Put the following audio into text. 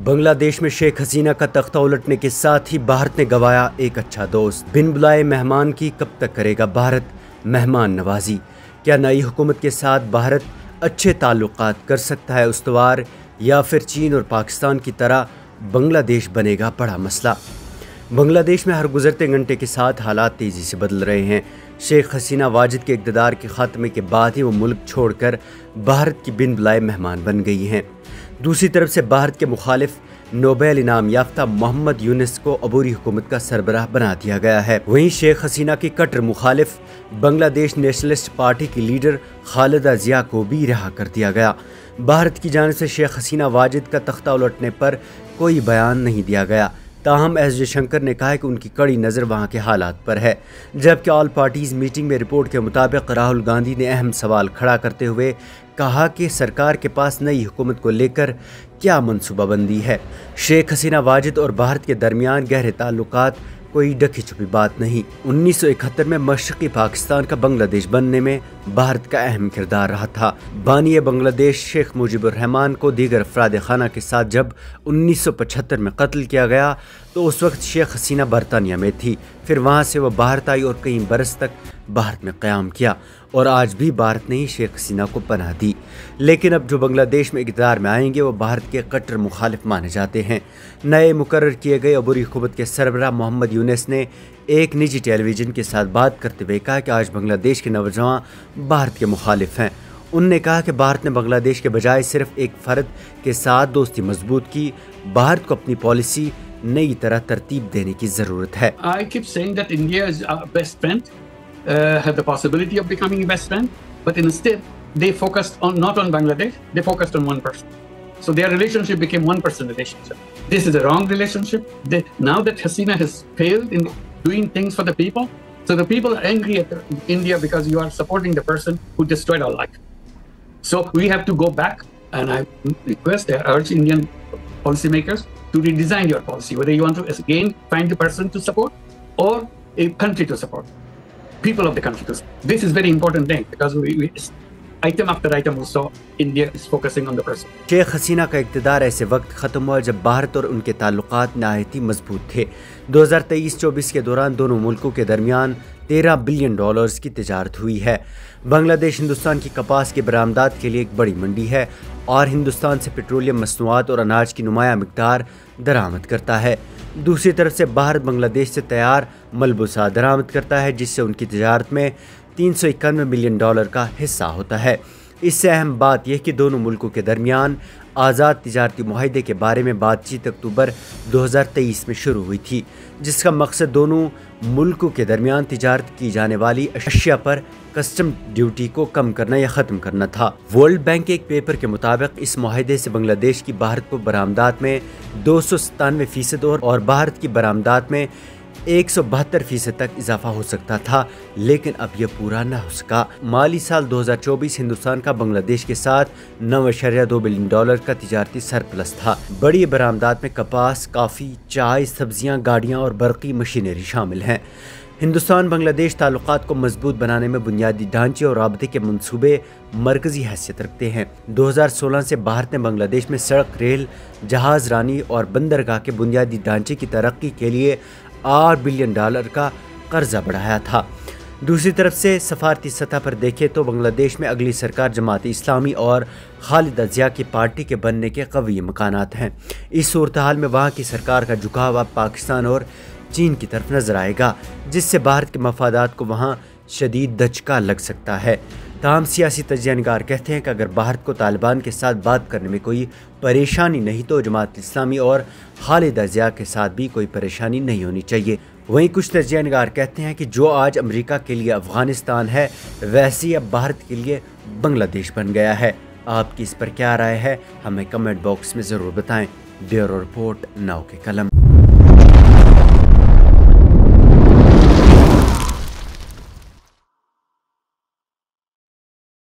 بنگلہ دیش میں شیخ حسینہ کا تختہ الٹنے کے ساتھ ہی بھارت نے گنوایا ایک اچھا دوست۔ بن بلائے مہمان کی کب تک کرے گا بھارت مہمان نوازی؟ کیا نئی حکومت کے ساتھ بھارت اچھے تعلقات کر سکتا ہے استوار، یا پھر چین اور پاکستان کی طرح بنگلہ دیش بنے گا بڑا مسئلہ؟ بنگلہ دیش میں ہر گزرتے گھنٹے کے ساتھ حالات تیزی سے بدل رہے ہیں۔ شیخ حسینہ واجد کے اقتدار کے خاتمے کے بعد ہی وہ ملک چھوڑ کر بھارت کی بن بلائے مہمان بن گئی ہیں۔ دوسری طرف سے بھارت کے مخالف نوبیل انعام یافتہ محمد یونس کو عبوری حکومت کا سربراہ بنا دیا گیا ہے۔ وہیں شیخ حسینہ کی کٹر مخالف بنگلہ دیش نیشنلسٹ پارٹی کی لیڈر خالدہ ضیاء کو بھی رہا کر دیا گیا۔ بھارت کی جانب سے شیخ حسینہ واجد کا تختہ الٹنے پر کوئی بیان نہیں دیا گیا، تاہم ایس جے شنکر نے کہا کہ ان کی کڑی نظر وہاں کے حالات پر ہے، جبکہ آل پارٹیز میٹنگ میں رپورٹ کے مطابق راہل گاندھی نے اہم سوال کھڑا کرتے ہوئے کہا کہ سرکار کے پاس نئی حکومت کو لے کر کیا منصوبہ بندی ہے۔ شیخ حسینہ واجد اور بھارت کے درمیان گہرے تعلقات کوئی ڈھکی چھپی بات نہیں۔ 1971 میں مشرقی پاکستان کا بنگلہ دیش بننے میں بھارت کا اہم کردار رہا تھا۔ بانی بنگلہ دیش شیخ مجیب الرحمان کو دیگر افراد خانہ کے ساتھ جب 1975 میں قتل کیا گیا تو اس وقت شیخ حسینہ برطانیہ میں تھی، پھر وہاں سے وہ بھارت آئی اور کئی برس تک بھارت میں قیام کیا، اور آج بھی بھارت نے ہی شیخ حسینہ کو پناہ دی۔ لیکن اب جو بنگلہ دیش میں اقتدار میں آئیں گے وہ بھارت کے کٹر مخالف مانے جاتے ہیں۔ نئے مقرر کیے گئے عبوری حکومت کے سربراہ محمد یونس نے ایک نجی ٹیلی ویژن کے ساتھ بات کرتے ہوئے کہا کہ آج بنگلہ دیش کے نوجوان بھارت کے مخالف ہیں۔ انہوں نے کہا کہ بھارت نے بنگلہ دیش کے بجائے صرف ایک فرد کے ساتھ دوستی مضبوط کی، بھارت کو اپنی پالیسی نئی طرح ترتیب دینے کی ضرورت ہے۔ I keep saying that India is our best friend, have the possibility of becoming a best friend, but instead they focused on not on Bangladesh, they focused on one person. So their relationship became one person relationship. This is a wrong relationship. Now that Hasina has failed in doing things for the people, so the people are angry at India because you are supporting the person who destroyed our life. So we have to go back, and I request, I urge Indian policymakers to redesign your policy, whether you want to again find the person to support or a country to support, people of the country to support. This is very important thing because we item after item also India is focusing on the person. Sheikh Hasina کا اقتدار ایسے وقت ختم ہوا جب بھارت اور ان کے تعلقات نہایت ہی مضبوط تھے۔ 2023-24 کے دوران دونوں ملکوں کے درمیان $13 بلین کی تجارت ہوئی ہے۔ بنگلہ دیش ہندوستان کی کپاس کے برآمدات کے لیے ایک بڑی منڈی ہے اور ہندوستان سے پیٹرولیم مصنوعات اور اناج کی نمایاں مقدار درآمد کرتا ہے۔ دوسری طرف سے بھارت بنگلہ دیش سے تیار ملبوسات درآمد کرتا ہے، جس سے ان کی تجارت میں $391 بلین کا حصہ ہوتا ہے۔ اس سے اہم بات یہ کہ دونوں ملکوں کے درمیان آزاد تجارتی معاہدے کے بارے میں بات چیت اکتوبر 2023 میں شروع ہوئی تھی، جس کا مقصد دونوں ملکوں کے درمیان تجارت کی جانے والی اشیاء پر کسٹم ڈیوٹی کو کم کرنا یا ختم کرنا تھا۔ ورلڈ بینک کے ایک پیپر کے مطابق اس معاہدے سے بنگلہ دیش کی بھارت کو برآمدات میں 297% اور بھارت کی برآمدات میں 172% تک اضافہ ہو سکتا تھا، لیکن اب یہ پورا نہ ہو سکا۔ مالی سال 2024 ہندوستان کا بنگلہ دیش کے ساتھ $9.2 بلین کا تجارتی سرپلس تھا۔ بڑی برآمدات میں کپاس، کافی، چائے، سبزیاں، گاڑیاں اور برقی مشینری شامل ہیں۔ ہندوستان بنگلہ دیش تعلقات کو مضبوط بنانے میں بنیادی ڈھانچے اور رابطے کے منصوبے مرکزی حیثیت رکھتے ہیں۔ 2016 سے بھارت نے بنگلہ دیش میں سڑک، ریل، جہاز رانی اور بندرگاہ کے بنیادی ڈھانچے کی ترقی کے لیے $8 بلین کا قرضہ بڑھایا تھا۔ دوسری طرف سے سفارتی سطح پر دیکھیں تو بنگلہ دیش میں اگلی سرکار جماعت اسلامی اور خالدہ ضیاء کی پارٹی کے بننے کے قوی امکانات ہیں۔ اس صورتحال میں وہاں کی سرکار کا جھکاؤ اب پاکستان اور چین کی طرف نظر آئے گا، جس سے بھارت کے مفادات کو وہاں شدید دھچکا لگ سکتا ہے۔ تاہم سیاسی تجزیہ نگار کہتے ہیں کہ اگر بھارت کو طالبان کے ساتھ بات کرنے میں کوئی پریشانی نہیں تو جماعت اسلامی اور خالدہ ضیاء کے ساتھ بھی کوئی پریشانی نہیں ہونی چاہیے۔ وہیں کچھ تجزیہ نگار کہتے ہیں کہ جو آج امریکہ کے لیے افغانستان ہے، ویسے ہی اب بھارت کے لیے بنگلہ دیش بن گیا ہے۔ آپ کی اس پر کیا رائے ہے؟ ہمیں کمنٹ باکس میں ضرور بتائیں۔ بیورو رپورٹ، ناؤ کے قلم۔